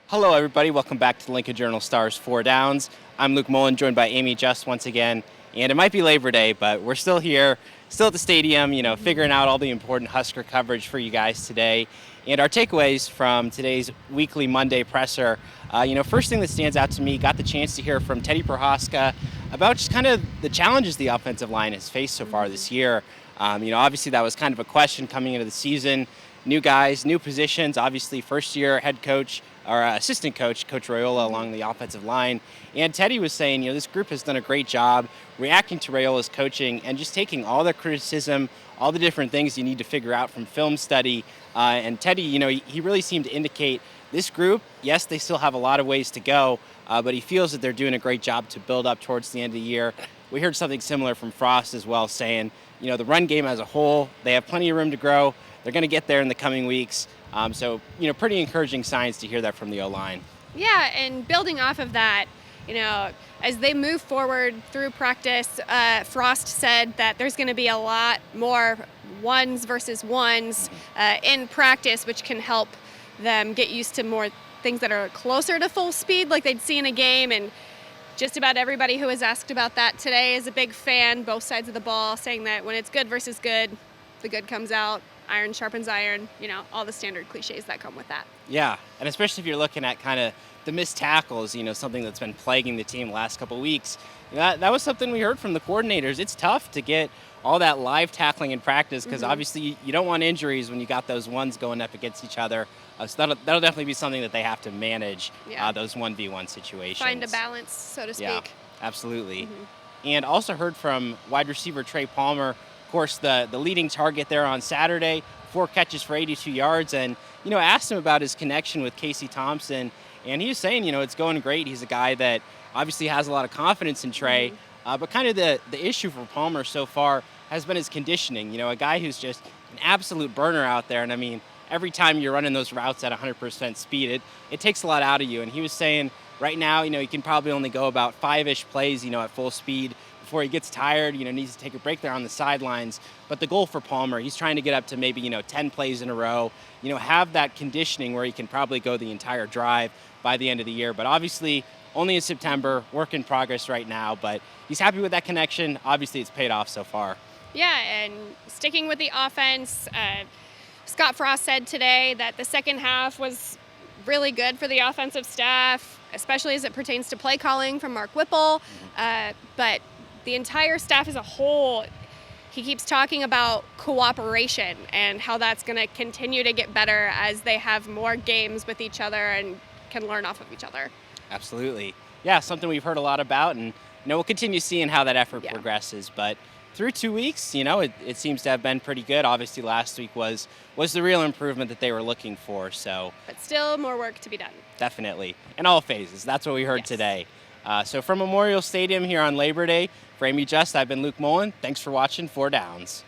Hello, everybody. Welcome back to the Lincoln Journal Stars Four Downs. I'm Luke Mullen, joined by Amy Just once again. And it might be Labor Day, but we're still here, still at the stadium, figuring out all the important Husker coverage for you guys today. And our takeaways from today's weekly Monday presser. First thing that stands out to me, got the chance to hear from Teddy Prohaska about just kind of the challenges the offensive line has faced so far this year. Obviously that was kind of a question coming into the season. New guys, new positions, obviously first year head coach or assistant coach, Coach Raiola, along the offensive line. And Teddy was saying, this group has done a great job reacting to Raiola's coaching and just taking all the criticism, all the different things you need to figure out from film study. And Teddy, he really seemed to indicate this group, yes, they still have a lot of ways to go, but he feels that they're doing a great job to build up towards the end of the year. We heard something similar from Frost as well, saying, the run game as a whole, they have plenty of room to grow. They're going to get there in the coming weeks. Pretty encouraging signs to hear that from the O-line. Yeah, and building off of that, as they move forward through practice, Frost said that there's going to be a lot more ones versus ones in practice, which can help them get used to more things that are closer to full speed like they'd see in a game. And just about everybody who was asked about that today is a big fan, both sides of the ball, saying that when it's good versus good, the good comes out. Iron sharpens iron, all the standard cliches that come with that. Yeah, and especially if you're looking at kind of the missed tackles, something that's been plaguing the team the last couple of weeks. That was something we heard from the coordinators. It's tough to get all that live tackling in practice because obviously you don't want injuries when you got those ones going up against each other. So that'll definitely be something that they have to manage, those 1v1 situations. Find a balance, so to speak. Yeah, absolutely. And also heard from wide receiver Trey Palmer. Of course, the leading target there on Saturday, 4 catches for 82 yards, and asked him about his connection with Casey Thompson, and he was saying it's going great. He's a guy that obviously has a lot of confidence in Trey, but kind of the issue for Palmer so far has been his conditioning. A guy who's just an absolute burner out there, and I mean every time you're running those routes at 100% speed, it takes a lot out of you. And he was saying right now, he can probably only go about 5-ish plays, at full speed before he gets tired, needs to take a break there on the sidelines. But the goal for Palmer, he's trying to get up to maybe, 10 plays in a row, have that conditioning where he can probably go the entire drive by the end of the year. But obviously, only in September, work in progress right now. But he's happy with that connection. Obviously, it's paid off so far. Yeah, and sticking with the offense, Scott Frost said today that the second half was really good for the offensive staff, especially as it pertains to play calling from Mark Whipple. But the entire staff as a whole, he keeps talking about cooperation and how that's going to continue to get better as they have more games with each other and can learn off of each other. Absolutely. Yeah, something we've heard a lot about, and we'll continue seeing how that effort progresses. But through 2 weeks, it seems to have been pretty good. Obviously, last week was the real improvement that they were looking for. So, but still more work to be done. Definitely. In all phases. That's what we heard today. So from Memorial Stadium here on Labor Day, for Amy Just, I've been Luke Mullen. Thanks for watching 4 Downs.